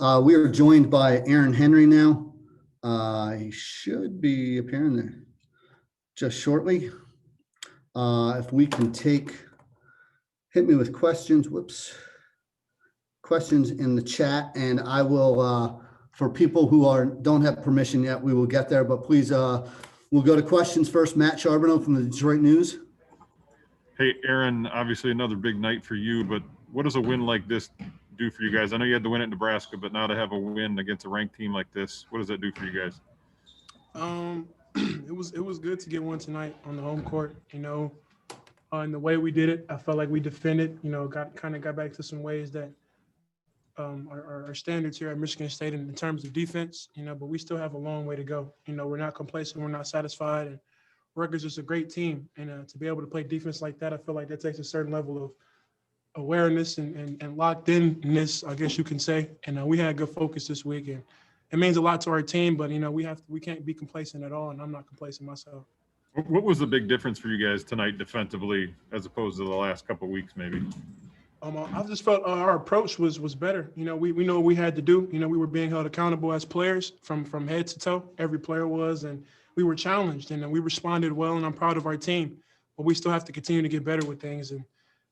We are joined by Aaron Henry now. He should be appearing there just shortly. If we can hit me with questions, questions in the chat, and I will, for people who don't have permission yet, we will get there, but please, we'll go to questions first. Matt Charbonneau from the Detroit News. Hey, Aaron, obviously another big night for you, but what does a win like this do for you guys? I know you had to win at Nebraska, but now to have a win against a ranked team like this, what does that do for you guys? It was good to get one tonight on the home court, and the way we did it. I felt like we defended, got back to some ways that our standards here at Michigan State in terms of defense, but we still have a long way to go. We're not complacent, we're not satisfied, and Rutgers is a great team, and to be able to play defense like that, I feel like that takes a certain level of awareness and locked inness, I guess you can say. And we had good focus this week, and it means a lot to our team. But we can't be complacent at all, and I'm not complacent myself. What was the big difference for you guys tonight defensively, as opposed to the last couple of weeks, maybe? I just felt our approach was better. We know what we had to do. We were being held accountable as players from head to toe. Every player was, and we were challenged, and we responded well. And I'm proud of our team, but we still have to continue to get better with things, and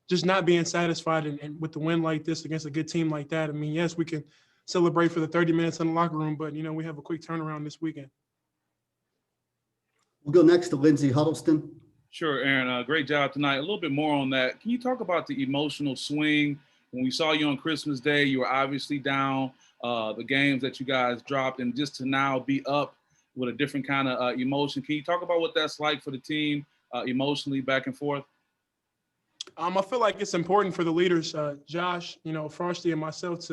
just not being satisfied and with the win like this against a good team like that. I mean, yes, we can celebrate for the 30 minutes in the locker room, but we have a quick turnaround this weekend. We'll go next to Lindsey Huddleston. Sure, Aaron. Great job tonight. A little bit more on that. Can you talk about the emotional swing? When we saw you on Christmas Day, you were obviously down, the games that you guys dropped, and just to now be up with a different kind of emotion. Can you talk about what that's like for the team emotionally back and forth? I feel like it's important for the leaders, Josh, Frosty and myself,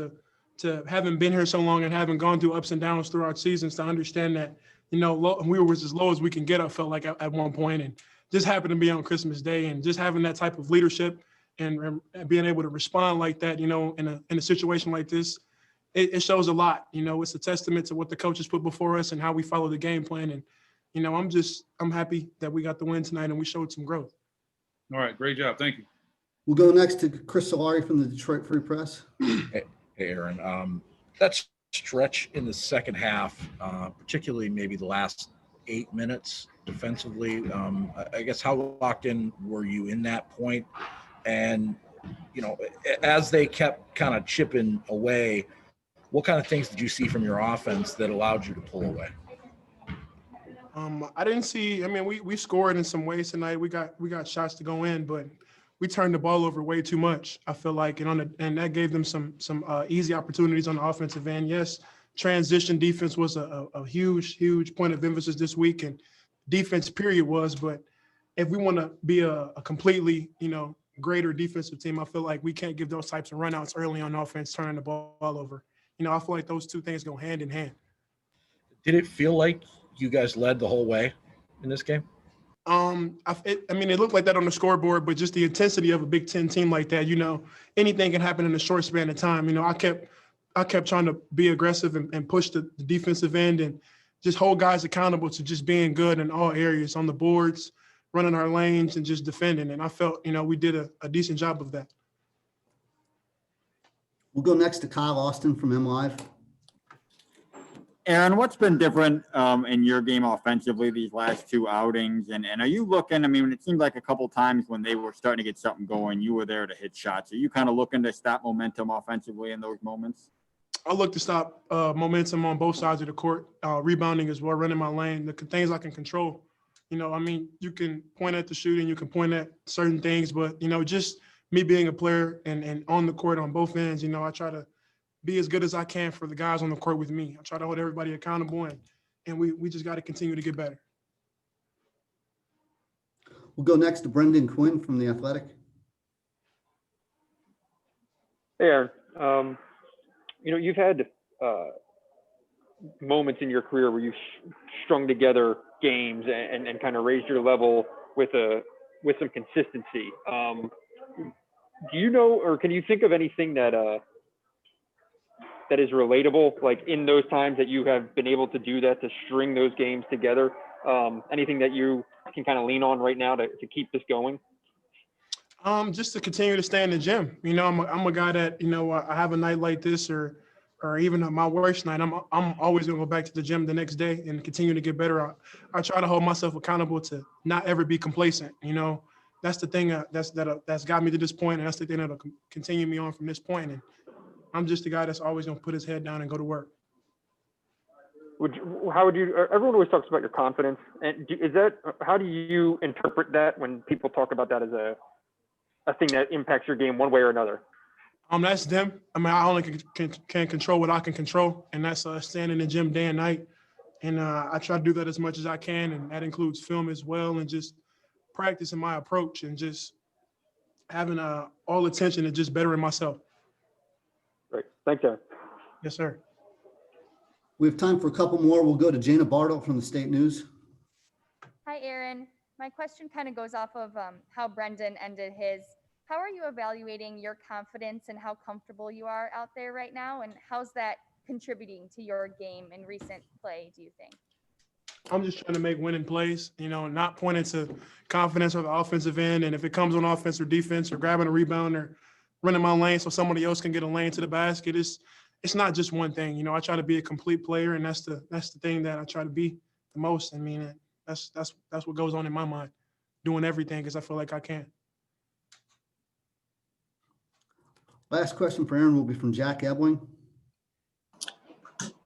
to having been here so long and having gone through ups and downs throughout seasons, to understand that, we were as low as we can get, I felt like at one point, and just happened to be on Christmas Day, and just having that type of leadership and being able to respond like that, in a situation like this, it shows a lot. It's a testament to what the coaches put before us and how we follow the game plan. And, I'm happy that we got the win tonight and we showed some growth. All right, great job. Thank you. We'll go next to Chris Solari from the Detroit Free Press. Hey, Aaron. That stretch in the second half, particularly maybe the last 8 minutes defensively, I guess how locked in were you in that point? And, as they kept kind of chipping away, what kind of things did you see from your offense that allowed you to pull away? I didn't see. I mean, we scored in some ways tonight. We got shots to go in, but we turned the ball over way too much, I feel like, and that gave them some easy opportunities on the offensive end. Yes, transition defense was a huge point of emphasis this week, and defense period was. But if we want to be a completely greater defensive team, I feel like we can't give those types of runouts early on offense, turning the ball over. I feel like those two things go hand in hand. Did it feel like you guys led the whole way in this game? It looked like that on the scoreboard, but just the intensity of a Big Ten team like that, anything can happen in a short span of time. I kept trying to be aggressive and push the defensive end and just hold guys accountable to just being good in all areas, on the boards, running our lanes, and just defending. And I felt, we did a decent job of that. We'll go next to Kyle Austin from MLive. Aaron, what's been different in your game offensively these last two outings? And are you looking, it seemed like a couple times when they were starting to get something going, you were there to hit shots. Are you kind of looking to stop momentum offensively in those moments? I look to stop momentum on both sides of the court, rebounding as well, running my lane, the things I can control. You can point at the shooting, you can point at certain things, but, just me being a player and on the court on both ends, I try to be as good as I can for the guys on the court with me. I try to hold everybody accountable, and we just got to continue to get better. We'll go next to Brendan Quinn from The Athletic. Hey, Aaron. You've had moments in your career where you've strung together games and kind of raised your level with some consistency. Do you know, or can you think of anything that is relatable, like in those times that you have been able to do that, to string those games together? Anything that you can kind of lean on right now to keep this going? Just to continue to stay in the gym. I'm a guy that, I have a night like this, or or even my worst night, I'm always gonna go back to the gym the next day and continue to get better. I try to hold myself accountable to not ever be complacent. You know, that's the thing that's got me to this point, and that's the thing that'll continue me on from this point. And I'm just the guy that's always gonna put his head down and go to work. How would you? Everyone always talks about your confidence, and how do you interpret that when people talk about that as a thing that impacts your game one way or another? That's them. I mean, I only can control what I can control, and that's staying in the gym day and night. And I try to do that as much as I can, and that includes film as well, and just practicing my approach and just having all attention and just bettering myself. Great. Thanks, Aaron. Yes, sir. We have time for a couple more. We'll go to Jana Bartle from the State News. Hi, Aaron. My question kind of goes off of how Brendan ended his. How are you evaluating your confidence and how comfortable you are out there right now? And how's that contributing to your game in recent play, do you think? I'm just trying to make winning plays, you know, not pointing to confidence or the offensive end. And if it comes on offense or defense or grabbing a rebound or running my lane so somebody else can get a lane to the basket, it's not just one thing. You know, I try to be a complete player, and that's the thing that I try to be the most. I mean, that's what goes on in my mind, doing everything because I feel like I can. Last question for Aaron will be from Jack Ebling.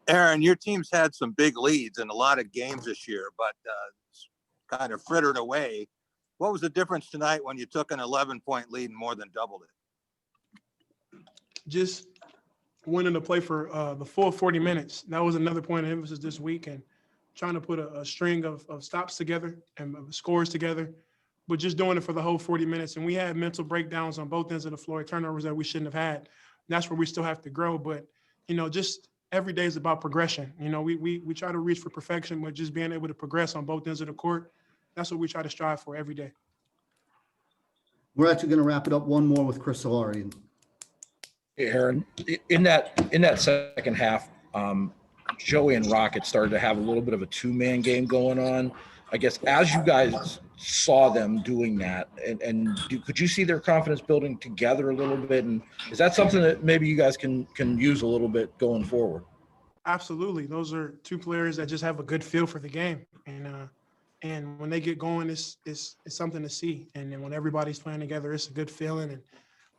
Aaron, your team's had some big leads in a lot of games this year, but kind of frittered away. What was the difference tonight when you took an 11-point lead and more than doubled it? Just wanting to play for the full 40 minutes. That was another point of emphasis this week, and trying to put a string of stops together and scores together, but just doing it for the whole 40 minutes. And we had mental breakdowns on both ends of the floor, turnovers that we shouldn't have had. And that's where we still have to grow. But, you know, just every day is about progression. You know, we try to reach for perfection, but just being able to progress on both ends of the court, that's what we try to strive for every day. We're actually going to wrap it up one more with Chris Solari. Aaron, in that second half, Joey and Rocket started to have a little bit of a two-man game going on. I guess as you guys saw them doing that, could you see their confidence building together a little bit? And is that something that maybe you guys can use a little bit going forward? Absolutely. Those are two players that just have a good feel for the game. And when they get going, it's something to see. And then when everybody's playing together, it's a good feeling.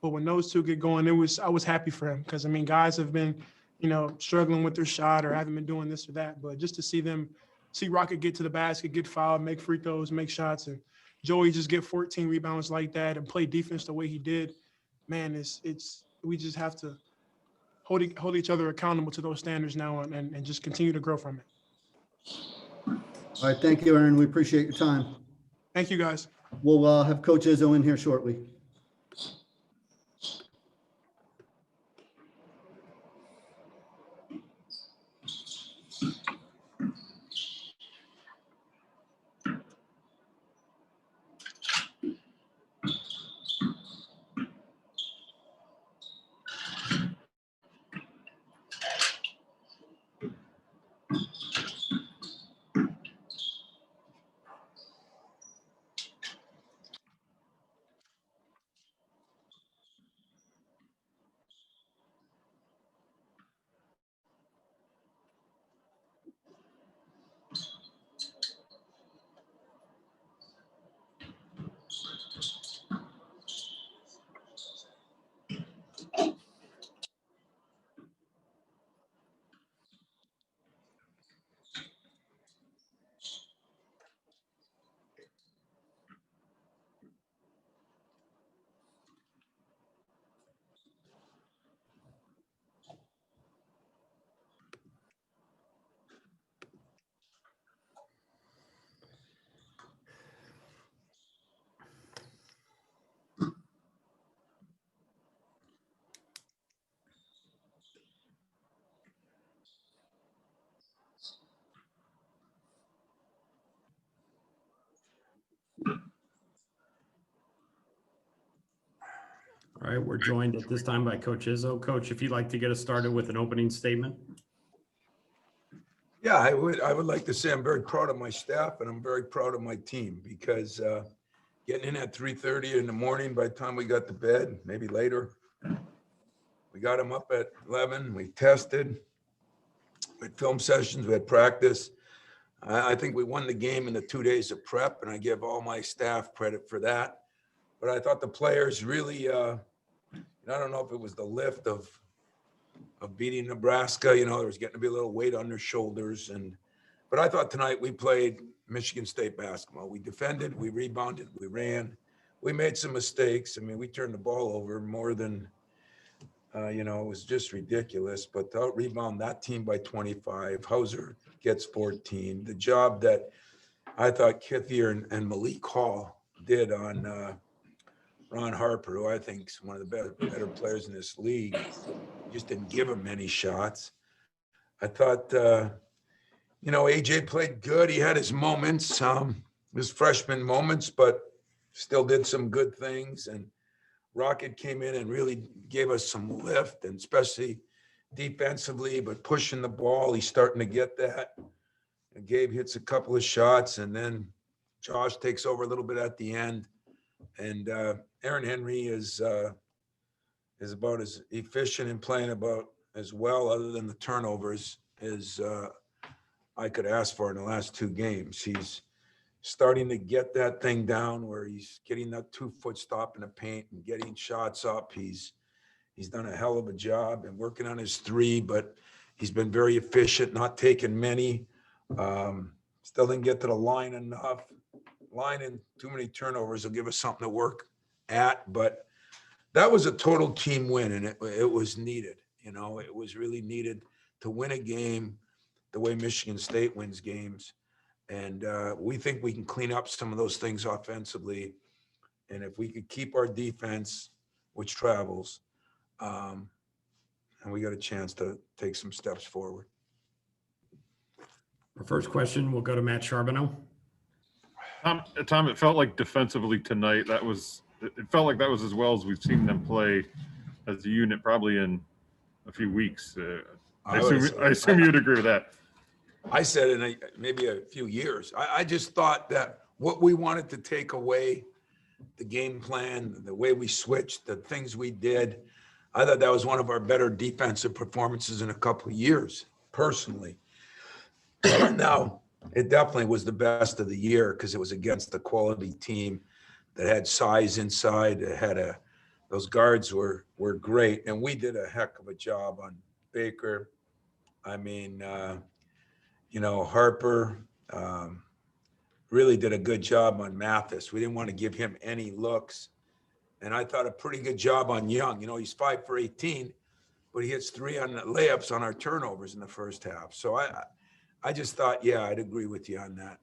But when those two get going, I was happy for him because, I mean, guys have been, you know, struggling with their shot or haven't been doing this or that. But just to see Rocket get to the basket, get fouled, make free throws, make shots, and Joey just get 14 rebounds like that and play defense the way he did, man, we just have to hold each other accountable to those standards now and just continue to grow from it. All right. Thank you, Aaron. We appreciate your time. Thank you, guys. We'll have Coach Izzo in here shortly. All right, we're joined at this time by Coach Izzo. Coach, if you'd like to get us started with an opening statement. Yeah, I would like to say I'm very proud of my staff and I'm very proud of my team because getting in at 3:30 in the morning by the time we got to bed, maybe later, We got him up at 11. We tested. We had film sessions. We had practice. I think we won the game in the 2 days of prep, and I give all my staff credit for that. But I thought the players really, I don't know if it was the lift of beating Nebraska. You know, there was getting to be a little weight on their shoulders. But I thought tonight we played Michigan State basketball. We defended, we rebounded, we ran. We made some mistakes. I mean, we turned the ball over more than, it was just ridiculous. But to rebound that team by 25, Hauser gets 14. The job that I thought Kithier and Malik Hall did on Ron Harper, who I think is one of the better players in this league, just didn't give him many shots. I thought, AJ played good. He had his moments, his freshman moments, but still did some good things. And Rocket came in and really gave us some lift, and especially defensively, but pushing the ball. He's starting to get that. And Gabe hits a couple of shots, and then Josh takes over a little bit at the end. And Aaron Henry is about as efficient in playing about as well, other than the turnovers, as I could ask for in the last 2 games. He's starting to get that thing down where he's getting that 2-foot stop in the paint and getting shots up. He's done a hell of a job and working on his 3, but he's been very efficient, not taking many. Still didn't get to the line enough. Line and too many turnovers will give us something to work at, but that was a total team win, and it was needed. It was really needed to win a game the way Michigan State wins games. And we think we can clean up some of those things offensively. And if we could keep our defense, which travels, and we got a chance to take some steps forward. Our first question will go to Matt Charbonneau. Tom, it felt like defensively tonight, it felt like that was as well as we've seen them play as a unit probably in a few weeks. I assume you'd agree with that. I said in maybe a few years. I just thought that what we wanted to take away, the game plan, the way we switched, the things we did, I thought that was one of our better defensive performances in a couple of years, personally. Now, it definitely was the best of the year because it was against a quality team that had size inside. That had those guards were great, and we did a heck of a job on Baker. I mean, Harper really did a good job on Mathis. We didn't want to give him any looks, and I thought a pretty good job on Young. He's 5 for 18, but he hits 3 on the layups on our turnovers in the first half. So I just thought, yeah, I'd agree with you on that.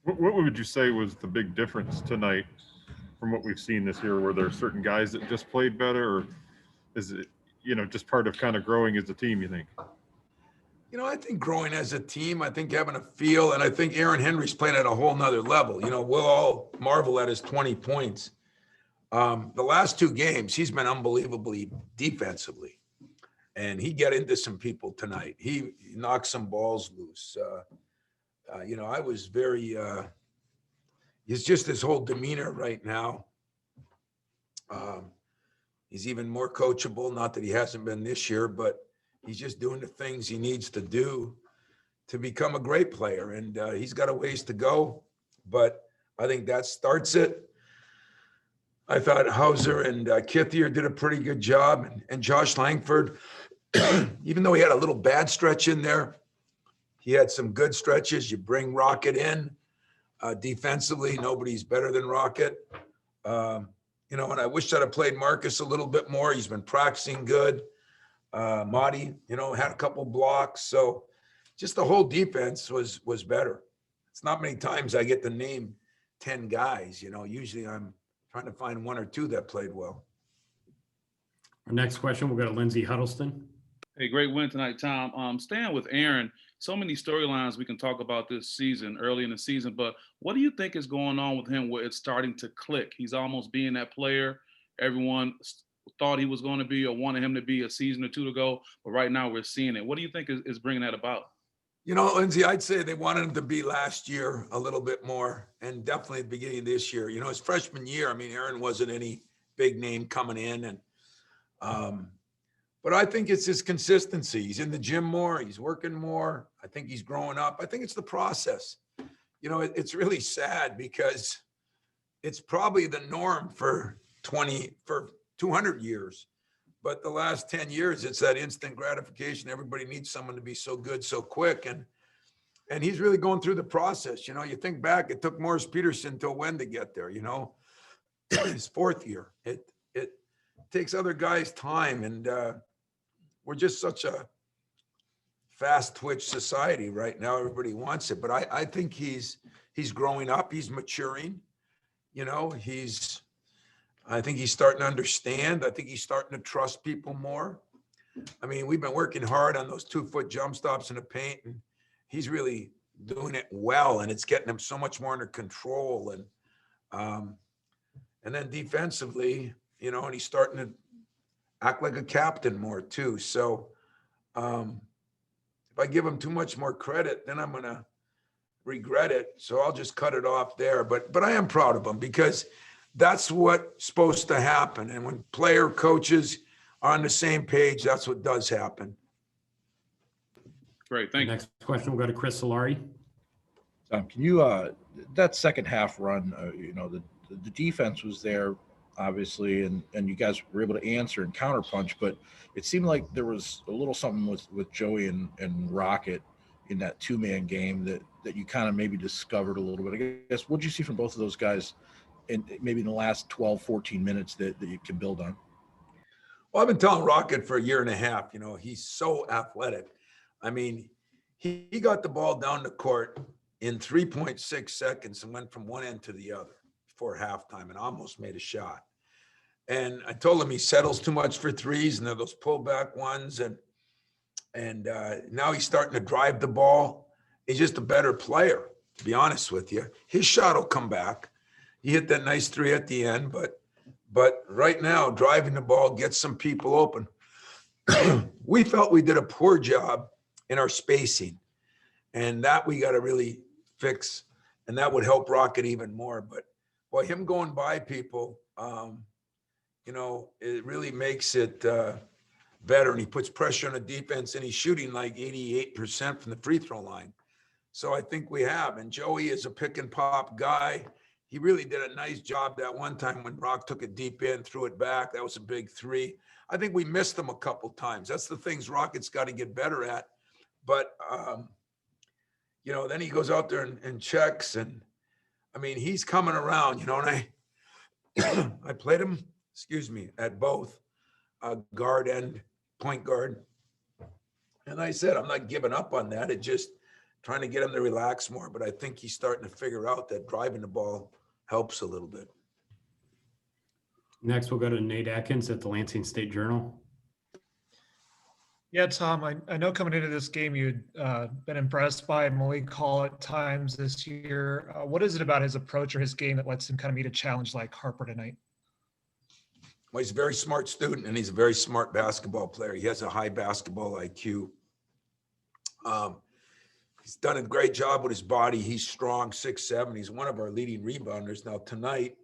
What would you say was the big difference tonight from what we've seen this year? Were there certain guys that just played better, or is it, just part of kind of growing as a team, you think? I think growing as a team, I think having a feel, and I think Aaron Henry's playing at a whole nother level. We'll all marvel at his 20 points. The last 2 games, he's been unbelievably defensively. And he got into some people tonight. He knocked some balls loose. I was very, it's just his whole demeanor right now. He's even more coachable, not that he hasn't been this year, but he's just doing the things he needs to do to become a great player. And he's got a ways to go, but I think that starts it. I thought Hauser and Kithier did a pretty good job, and Josh Langford, even though he had a little bad stretch in there, he had some good stretches. You bring Rocket in defensively. Nobody's better than Rocket. And I wish I'd have played Marcus a little bit more. He's been practicing good. Marty, had a couple blocks. So just the whole defense was better. It's not many times I get to name 10 guys. Usually I'm trying to find 1 or 2 that played well. Our next question will go to Lindsey Huddleston. Hey, great win tonight, Tom. Staying with Aaron, so many storylines we can talk about this season, early in the season, but what do you think is going on with him where it's starting to click? He's almost being that player everyone thought he was going to be or wanted him to be a season or 2 ago, but right now we're seeing it. What do you think is bringing that about? Lindsay, I'd say they wanted him to be last year a little bit more, and definitely at the beginning of this year. His freshman year, Aaron wasn't any big name coming in, and But I think it's his consistency. He's in the gym more. He's working more. I think he's growing up. I think it's the process. You know, it's really sad because it's probably the norm for 200 years. But the last 10 years, it's that instant gratification. Everybody needs someone to be so good, so quick. And he's really going through the process. You know, you think back, it took Morris Peterson till when to get there, you know, his 4th year. It takes other guys time. And we're just such a fast twitch society right now. Everybody wants it. But I think he's growing up. He's maturing. You know, I think he's starting to understand. I think he's starting to trust people more. I mean, we've been working hard on those 2-foot jump stops in the paint, and he's really doing it well, and it's getting him so much more under control. And then defensively, you know, and he's starting to act like a captain more too. So if I give him too much more credit, then I'm gonna regret it. So I'll just cut it off there. But I am proud of him because that's what's supposed to happen. And when player coaches are on the same page, that's what does happen. Great, thank you. Next question will go to Chris Solari. Can you, that second half run, you know, the defense was there, obviously, and you guys were able to answer and counterpunch, but it seemed like there was a little something with Joey and Rocket in that 2-man game that you kind of maybe discovered a little bit. I guess, what did you see from both of those guys in maybe in the last 12, 14 minutes that you can build on? Well, I've been telling Rocket for a year and a half, you know, he's so athletic. I mean, he got the ball down the court in 3.6 seconds and went from one end to the other before halftime and almost made a shot. And I told him he settles too much for threes, and they're those pullback ones. And now he's starting to drive the ball. He's just a better player, to be honest with you. His shot will come back. He hit that nice 3 at the end, but right now, driving the ball gets some people open. We felt we did a poor job in our spacing, and that we got to really fix, and that would help Rocket even more. But boy, him going by people, you know, it really makes it better, and he puts pressure on the defense, and he's shooting like 88% from the free throw line. So I think we have, and Joey is a pick and pop guy. He really did a nice job that one time when Rock took it deep in, threw it back. That was a big 3. I think we missed him a couple times. That's the things Rocket's got to get better at. But, you know, then he goes out there and checks. And, I mean, he's coming around, you know, and I played him, at both guard and point guard. And I said, I'm not giving up on that. It just trying to get him to relax more. But I think he's starting to figure out that driving the ball helps a little bit. Next, we'll go to Nate Atkins at the Lansing State Journal. Yeah, Tom, I know coming into this game, you'd been impressed by Malik Hall at times this year. What is it about his approach or his game that lets him kind of meet a challenge like Harper tonight? Well, he's a very smart student, and he's a very smart basketball player. He has a high basketball IQ. He's done a great job with his body. He's strong, 6'7". He's one of our leading rebounders. Now tonight,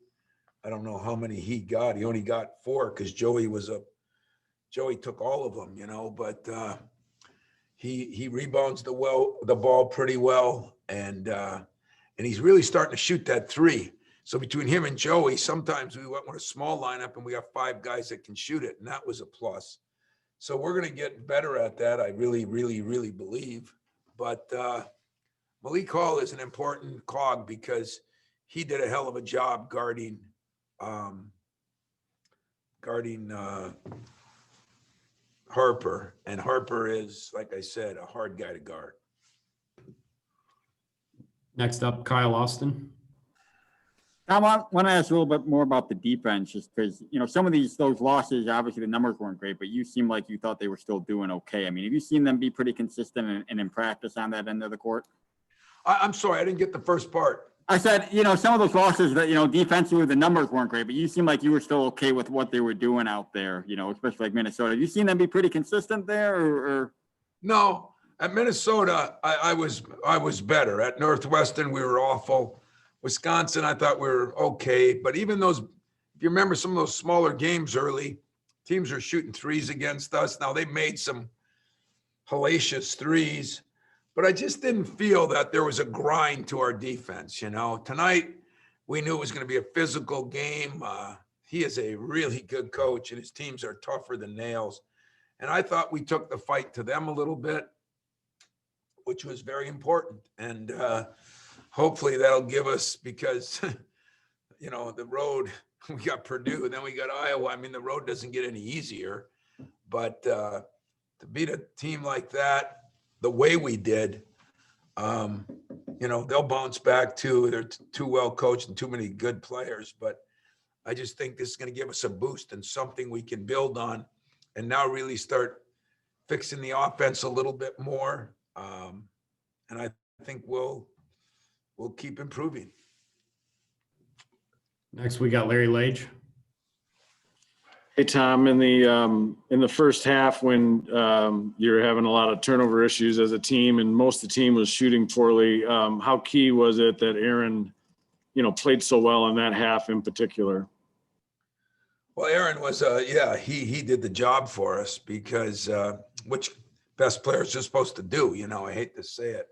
I don't know how many he got. He only got 4 because Joey took all of them, you know, but he rebounds the ball pretty well. And he's really starting to shoot that 3. So between him and Joey, sometimes we went with a small lineup and we got 5 guys that can shoot it. And that was a plus. So we're going to get better at that. I really, really, really believe. But Malik Hall is an important cog because he did a hell of a job guarding Harper. And Harper is, like I said, a hard guy to guard. Next up, Kyle Austin. I want to ask a little bit more about the defense, just because, you know, some of those losses, obviously the numbers weren't great, but you seem like you thought they were still doing okay. I mean, have you seen them be pretty consistent and in practice on that end of the court? I'm sorry, I didn't get the first part. I said, you know, some of those losses that, you know, defensively the numbers weren't great, but you seem like you were still okay with what they were doing out there, you know, especially like Minnesota. Have you seen them be pretty consistent there or? No, at Minnesota, I was better. At Northwestern, we were awful. Wisconsin, I thought we were okay. But even those, if you remember some of those smaller games early, teams are shooting threes against us. Now they made some hellacious threes, but I just didn't feel that there was a grind to our defense. Tonight we knew it was going to be a physical game. He is a really good coach, and his teams are tougher than nails. And I thought we took the fight to them a little bit, which was very important. And hopefully that'll give us, because, the road, we got Purdue, then we got Iowa. I mean, the road doesn't get any easier. But to beat a team like that, the way we did, they'll bounce back too. They're too well coached and too many good players. But I just think this is going to give us a boost and something we can build on, and now really start fixing the offense a little bit more. And I think we'll keep improving. Next, we got Larry Lage. Hey, Tom, in the first half, when you're having a lot of turnover issues as a team and most of the team was shooting poorly, how key was it that Aaron, played so well in that half in particular? Well, Aaron was, he did the job for us, because which best players are supposed to do. I hate to say it,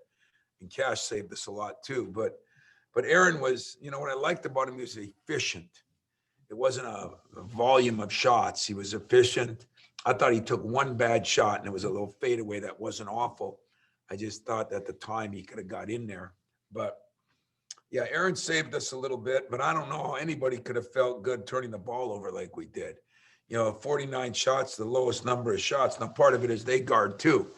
and Cash saved us a lot too. But Aaron was, what I liked about him, he was efficient. It wasn't a volume of shots. He was efficient. I thought he took one bad shot, and it was a little fadeaway that wasn't awful. I just thought at the time he could have got in there. But yeah, Aaron saved us a little bit, but I don't know how anybody could have felt good turning the ball over like we did. 49 shots, the lowest number of shots. Now, part of it is they guard too,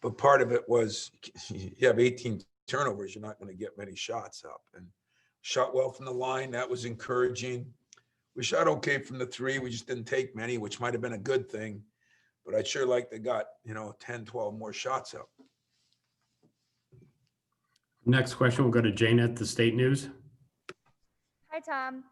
but part of it was you have 18 turnovers, you're not going to get many shots up. And shot well from the line, that was encouraging. We shot okay from the three, we just didn't take many, which might have been a good thing, but I'd sure like they got, 10, 12 more shots up. Next question will go to Jane at the State News. Hi, Tom.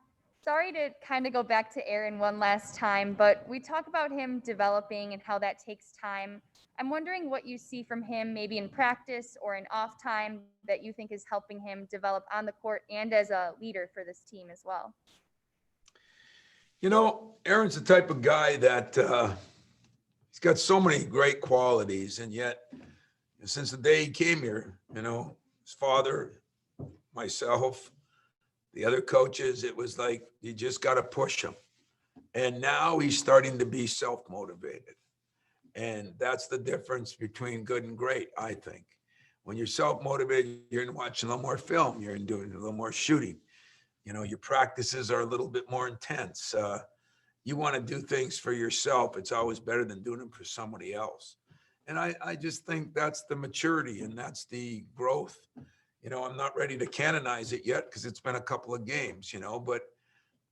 Sorry to kind of go back to Aaron one last time, but we talk about him developing and how that takes time. I'm wondering what you see from him, maybe in practice or in off time, that you think is helping him develop on the court and as a leader for this team as well. Aaron's the type of guy that he's got so many great qualities, and yet since the day he came here, his father, myself, the other coaches, it was like, you just got to push him. And now he's starting to be self-motivated. And that's the difference between good and great, I think. When you're self-motivated, you're watching a little more film, you're doing a little more shooting. Your practices are a little bit more intense. You want to do things for yourself. It's always better than doing them for somebody else. And I just think that's the maturity and that's the growth. I'm not ready to canonize it yet because it's been a couple of games,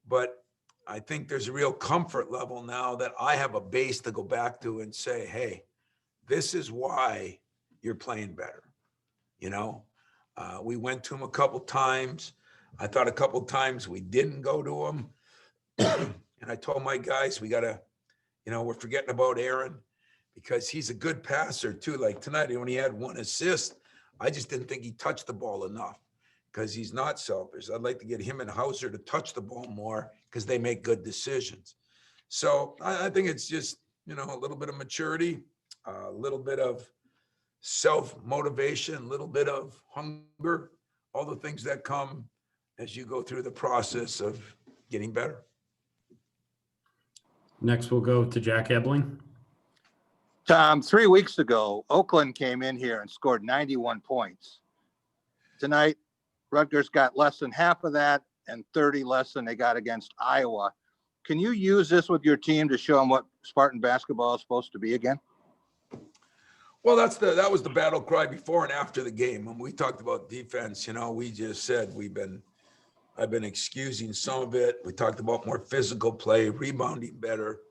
but I think there's a real comfort level now that I have a base to go back to and say, hey, this is why you're playing better. We went to him a couple times. I thought a couple times we didn't go to him. And I told my guys, we got to, we're forgetting about Aaron, because he's a good passer too. Like tonight, when he had one assist, I just didn't think he touched the ball enough, because he's not selfish. I'd like to get him and Hauser to touch the ball more, because they make good decisions. So I think it's just, a little bit of maturity, a little bit of self-motivation, a little bit of hunger, all the things that come as you go through the process of getting better. Next, we'll go to Jack Ebling. Tom, 3 weeks ago, Oakland came in here and scored 91 points. Tonight, Rutgers got less than half of that and 30 less than they got against Iowa. Can you use this with your team to show them what Spartan basketball is supposed to be again? Well, that was the battle cry before and after the game. When we talked about defense, we just said I've been excusing some of it. We talked about more physical play, rebounding better.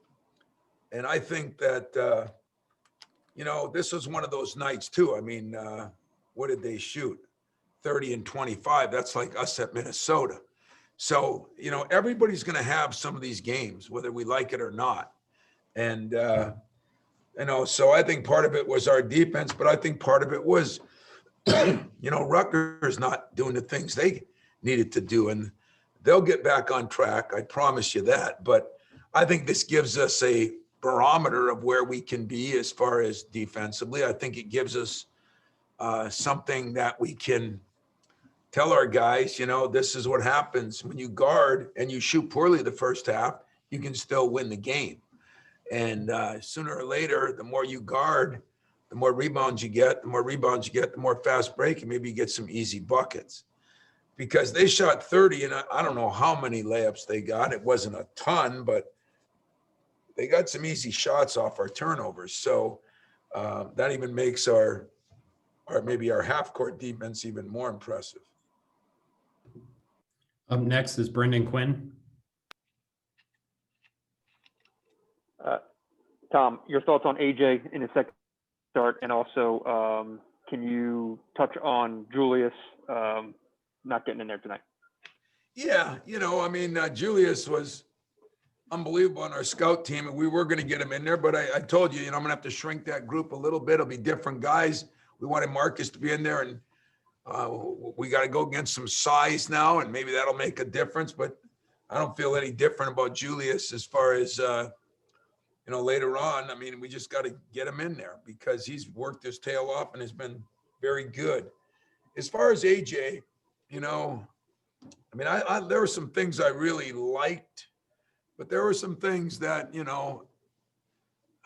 And I think that, this was one of those nights too. I mean, what did they shoot? 30 and 25. That's like us at Minnesota. So, everybody's going to have some of these games, whether we like it or not. And, so I think part of it was our defense, but I think part of it was, Rutgers not doing the things they needed to do, and they'll get back on track. I promise you that. But I think this gives us a barometer of where we can be as far as defensively. I think it gives us something that we can tell our guys, this is what happens when you guard and you shoot poorly the first half, you can still win the game. And sooner or later, the more you guard, the more rebounds you get, the more fast break, and maybe you get some easy buckets. Because they shot 30, and I don't know how many layups they got. It wasn't a ton, but they got some easy shots off our turnovers. So that even makes our half court defense even more impressive. Up next is Brendan Quinn. Tom, your thoughts on AJ in his second start, and also can you touch on Julius not getting in there tonight? Yeah, Julius was unbelievable on our scout team, and we were going to get him in there, but I told you, I'm going to have to shrink that group a little bit. It'll be different guys. We wanted Marcus to be in there, and we got to go against some size now, and maybe that'll make a difference, but I don't feel any different about Julius as far as, later on. We just got to get him in there because he's worked his tail off and has been very good. As far as AJ, there were some things I really liked, but there were some things that,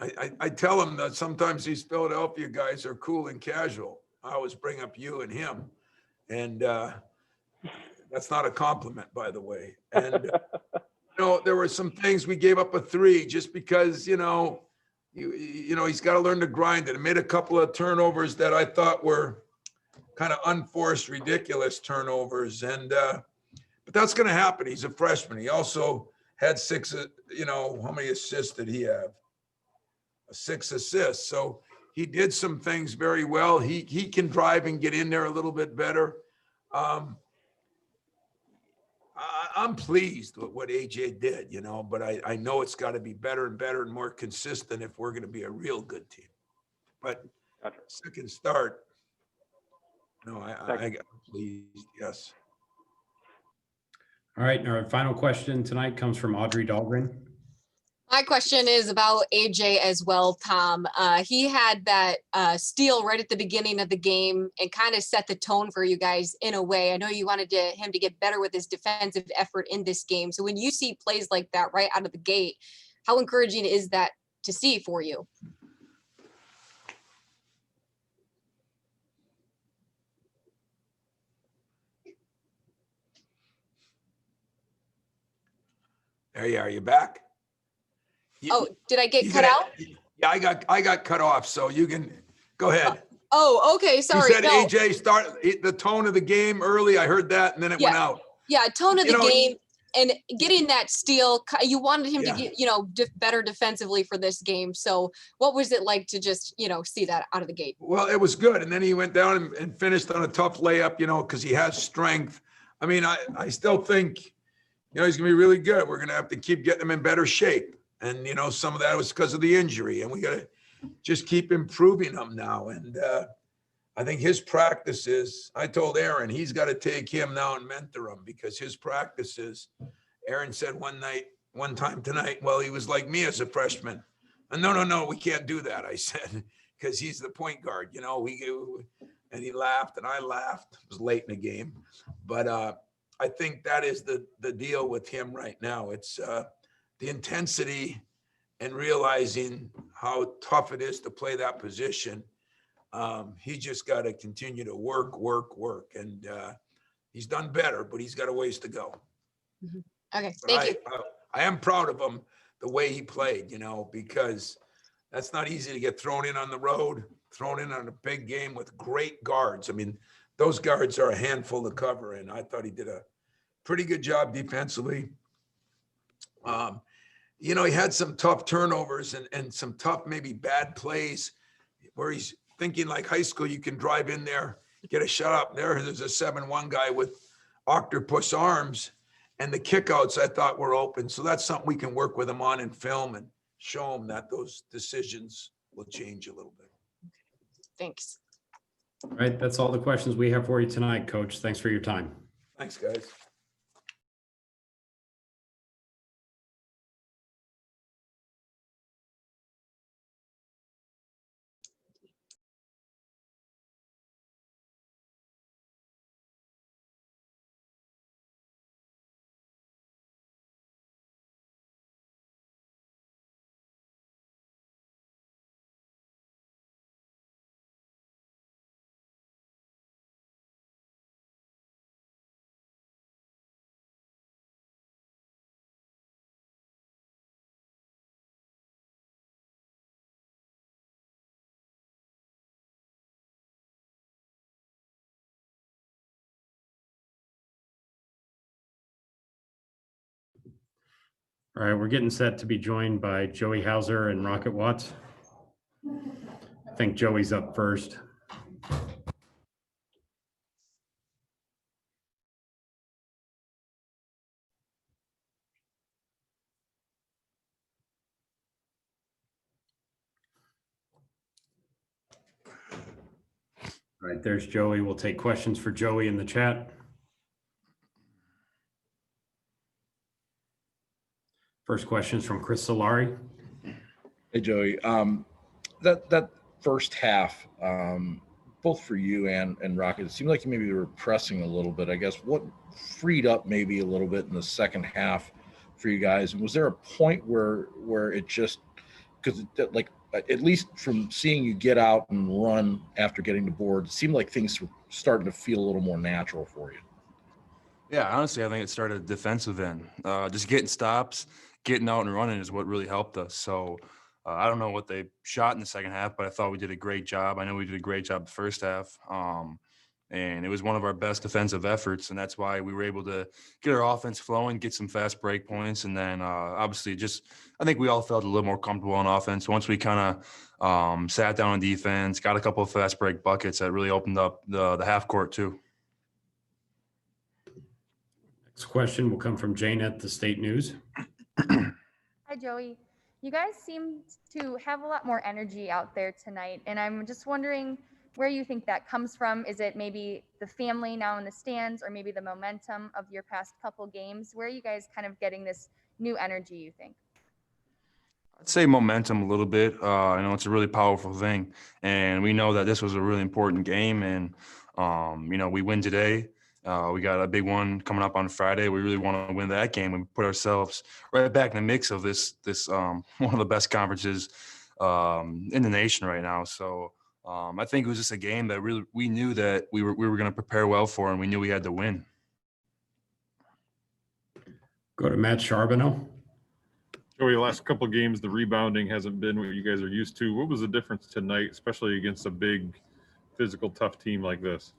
I tell him that sometimes these Philadelphia guys are cool and casual. I always bring up you and him, and that's not a compliment, by the way. And there were some things we gave up a 3 just because, he's got to learn to grind it. It made a couple of turnovers that I thought were kind of unforced, ridiculous turnovers. And, but that's going to happen. He's a freshman. He also had 6, how many assists did he have? 6 assists. So he did some things very well. He can drive and get in there a little bit better. I'm pleased with what AJ did, but I know it's got to be better and better and more consistent if we're going to be a real good team. But second start, no, I got pleased. Yes. All right. Our final question tonight comes from Audrey Dahlgren. My question is about AJ as well, Tom. He had that steal right at the beginning of the game and kind of set the tone for you guys in a way. I know you wanted him to get better with his defensive effort in this game. So when you see plays like that right out of the gate, how encouraging is that to see for you? There you are. You back? Did I get cut out? Yeah, I got cut off. So you can go ahead. Oh, okay. Sorry. You said no. AJ start the tone of the game early. I heard that, and then it went out. Yeah, tone of the game and getting that steal. You wanted him to get, better defensively for this game. So what was it like to just, see that out of the gate? Well, it was good. And then he went down and finished on a tough layup, because he has strength. I still think, he's going to be really good. We're going to have to keep getting him in better shape. And, some of that was because of the injury, and we got to just keep improving him now. And I think his practices, I told Aaron, he's got to take him now and mentor him, because his practices, Aaron said one time tonight, well, he was like me as a freshman. And no, we can't do that. I said, because he's the point guard, and he laughed and I laughed. It was late in the game. But I think that is the deal with him right now. It's the intensity and realizing how tough it is to play that position. He just got to continue to work. And he's done better, but he's got a ways to go. Mm-hmm. Okay, thank you. I am proud of him, the way he played, because that's not easy to get thrown in on the road, thrown in on a big game with great guards. Those guards are a handful to cover, and I thought he did a pretty good job defensively. He had some tough turnovers and some tough, maybe bad plays where he's thinking like high school, you can drive in there, get a shot up there. There's a 7-1 guy with octopus arms, and the kickouts I thought were open. So that's something we can work with him on in film and show him that those decisions will change a little bit. Thanks. All right. That's all the questions we have for you tonight, Coach. Thanks for your time. Thanks, guys. All right, we're getting set to be joined by Joey Hauser and Rocket Watts. I think Joey's up first. All right, there's Joey. We'll take questions for Joey in the chat. First question is from Chris Solari. Hey, Joey. That first half, both for you and Rocket, it seemed like maybe you were pressing a little bit. I guess what freed up maybe a little bit in the second half for you guys? And was there a point where it just, because like at least from seeing you get out and run after getting the board, it seemed like things were starting to feel a little more natural for you? Yeah, honestly, I think it started defensive end. Just getting stops, getting out and running is what really helped us. So I don't know what they shot in the second half, but I thought we did a great job. I know we did a great job the first half. And it was one of our best defensive efforts. And that's why we were able to get our offense flowing, get some fast break points. And then obviously I think we all felt a little more comfortable on offense. Once we kind of sat down on defense, got a couple of fast break buckets that really opened up the half court too. Next question will come from Jane at the State News. Hi, Joey. You guys seem to have a lot more energy out there tonight, and I'm just wondering where you think that comes from. Is it maybe the family now in the stands, or maybe the momentum of your past couple games? Where are you guys kind of getting this new energy, you think? I'd say momentum a little bit. I know it's a really powerful thing, and we know that this was a really important game. And we win today. We got a big one coming up on Friday. We really want to win that game and put ourselves right back in the mix of this one of the best conferences in the nation right now. So I think it was just a game that really we knew that we were going to prepare well for, and we knew we had to win. Go to Matt Charbonneau. Joey, the last couple of games, the rebounding hasn't been what you guys are used to. What was the difference tonight, especially against a big, physical, tough team like this?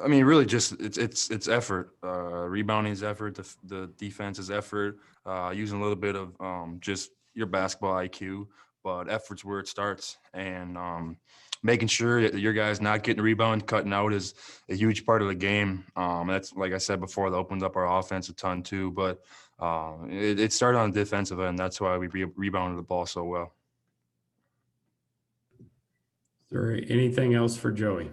I mean, really, just it's effort. Rebounding is effort. The defense is effort. Using a little bit of just your basketball IQ, but effort's where it starts. And making sure that your guys not getting a rebound, cutting out is a huge part of the game. That's, like I said before, that opened up our offense a ton too. But it started on the defensive end. That's why we rebounded the ball so well. Is there anything else for Joey?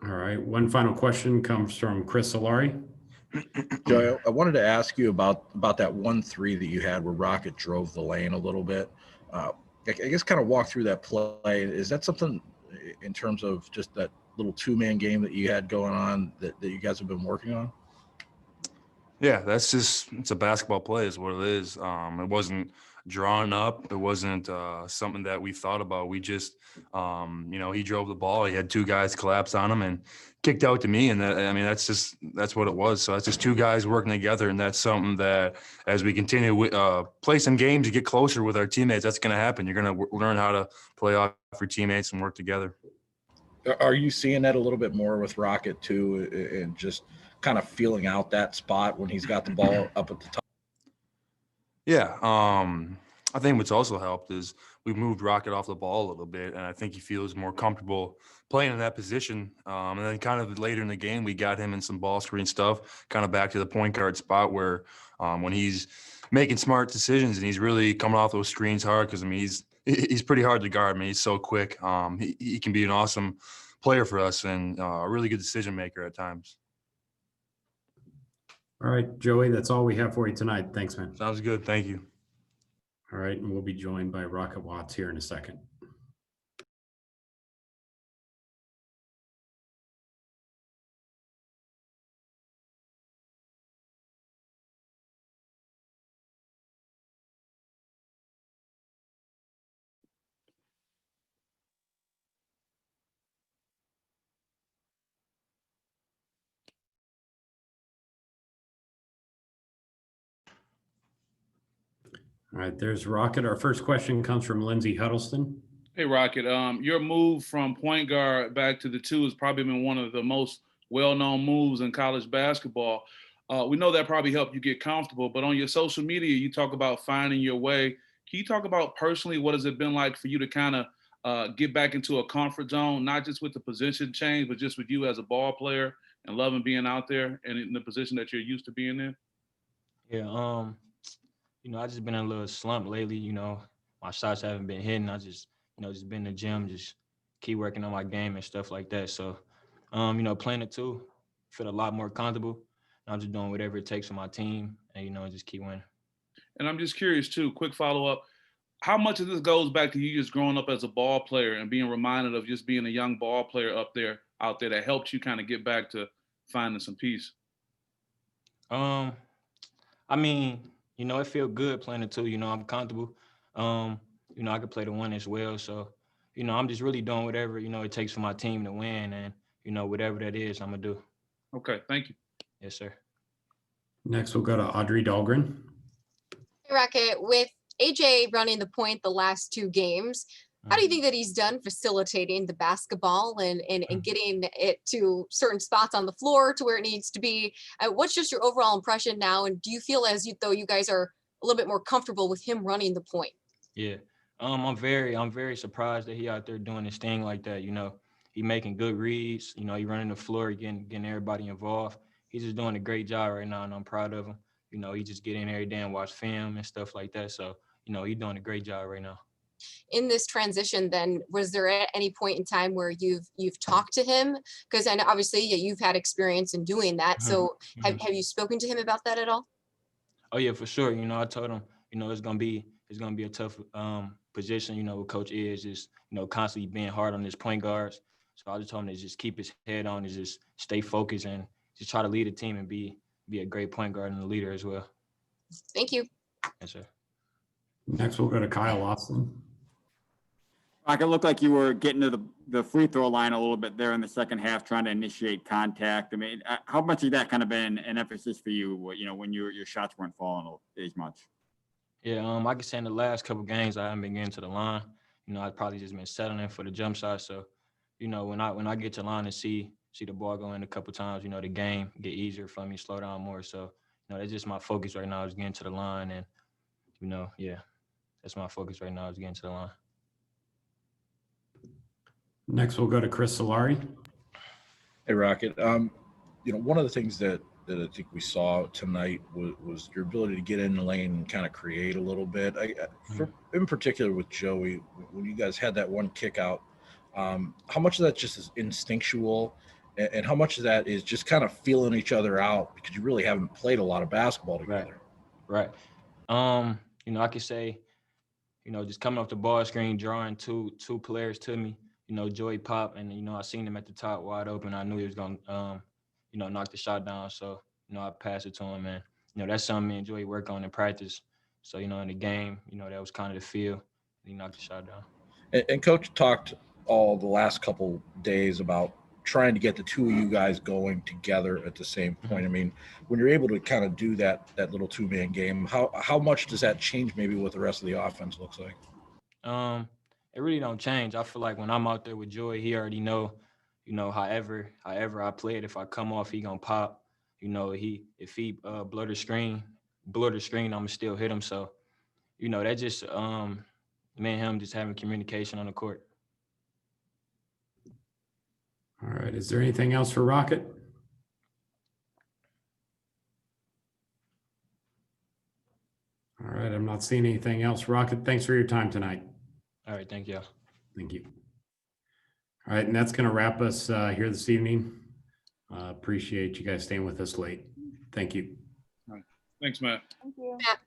All right. One final question comes from Chris Solari. Joey, I wanted to ask you about that 1-3 that you had where Rocket drove the lane a little bit. I guess kind of walk through that play. Is that something in terms of just that little two-man game that you had going on that you guys have been working on? Yeah, it's a basketball play is what it is. It wasn't drawn up. It wasn't something that we thought about. We just, he drove the ball. He had two guys collapse on him and kicked out to me. And that's what it was. So that's just two guys working together. And that's something that as we continue to play some games to get closer with our teammates, that's going to happen. You're going to learn how to play off your teammates and work together. Are you seeing that a little bit more with Rocket too, and just kind of feeling out that spot when he's got the ball up at the top? Yeah. I think what's also helped is we've moved Rocket off the ball a little bit, and I think he feels more comfortable playing in that position. And then kind of later in the game, we got him in some ball screen stuff, kind of back to the point guard spot where when he's making smart decisions and he's really coming off those screens hard, because, I mean, he's pretty hard to guard. I mean, he's so quick. He can be an awesome player for us and a really good decision maker at times. All right, Joey, that's all we have for you tonight. Thanks, man. Sounds good. Thank you. All right, and we'll be joined by Rocket Watts here in a second. All right, there's Rocket. Our first question comes from Lindsay Huddleston. Hey, Rocket. Your move from point guard back to the 2 has probably been one of the most well-known moves in college basketball. We know that probably helped you get comfortable, but on your social media, you talk about finding your way. Can you talk about personally what has it been like for you to kind of get back into a comfort zone, not just with the position change, but just with you as a ball player and loving being out there and in the position that you're used to being in? Yeah, I just been in a little slump lately. My shots haven't been hitting. I just, just been in the gym, just keep working on my game and stuff like that. So, playing it too, feel a lot more comfortable. I'm just doing whatever it takes for my team, and just keep winning. And I'm just curious too, quick follow-up. How much of this goes back to you just growing up as a ball player and being reminded of just being a young ball player out there that helped you kind of get back to finding some peace? I mean, it feel good playing it too. I'm comfortable. I could play the 1 as well. So, I'm just really doing whatever, it takes for my team to win. And, whatever that is, I'm going to do. Okay, thank you. Yes, sir. Next, we'll go to Audrey Dahlgren. Hey, Rocket, with AJ running the point the last 2 games, how do you think that he's done facilitating the basketball and getting it to certain spots on the floor to where it needs to be? What's just your overall impression now? And do you feel though you guys are a little bit more comfortable with him running the point? Yeah. I'm very surprised that he out there doing his thing like that. He making good reads, he running the floor, getting everybody involved. He's just doing a great job right now, and I'm proud of him. He just get in every day and watch film and stuff like that. So, he's doing a great job right now. In this transition, then, was there at any point in time where you've talked to him? Because I know obviously you've had experience in doing that. So have you spoken to him about that at all? Oh yeah, for sure. I told him, it's gonna be a tough position. What Coach is constantly being hard on his point guards. So I just told him to just keep his head on, and just stay focused, and just try to lead the team and be a great point guard and a leader as well. Thank you. Yes, sir. Next, we'll go to Kyle Austin. It looked like you were getting to the free throw line a little bit there in the second half, trying to initiate contact. I mean, how much has that kind of been an emphasis for you, when your shots weren't falling as much? Yeah, I can say in the last couple games, I haven't been getting to the line. I've probably just been settling for the jump shot. So, when I get to the line and see the ball go in a couple times, the game get easier for me, slow down more. So, that's just my focus right now is getting to the line. And, that's my focus right now is getting to the line. Next, we'll go to Chris Solari. Hey, Rocket. One of the things that I think we saw tonight was your ability to get in the lane and kind of create a little bit. In particular with Joey, when you guys had that one kick out, how much of that just is instinctual, and how much of that is just kind of feeling each other out because you really haven't played a lot of basketball together? Right. I could say, just coming off the ball screen, drawing two players to me. Joey pop, and I seen him at the top wide open. I knew he was gonna, knock the shot down. So, I passed it to him, and that's something me and Joey work on in practice. So, in the game, that was kind of the feel. He knocked the shot down. And Coach talked all the last couple days about trying to get the two of you guys going together at the same point. I mean, when you're able to kind of do that little 2-man game, how much does that change maybe what the rest of the offense looks like? It really don't change. I feel like when I'm out there with Joey, he already know, however I play it, if I come off, he gonna pop. If he blur the screen, I'ma still hit him. So, that just me and him just having communication on the court. All right. Is there anything else for Rocket? All right. I'm not seeing anything else. Rocket, thanks for your time tonight. All right. Thank you. Thank you. All right. And that's going to wrap us here this evening. Appreciate you guys staying with us late. Thank you. All right. Thanks, Matt. Thank you. Matt.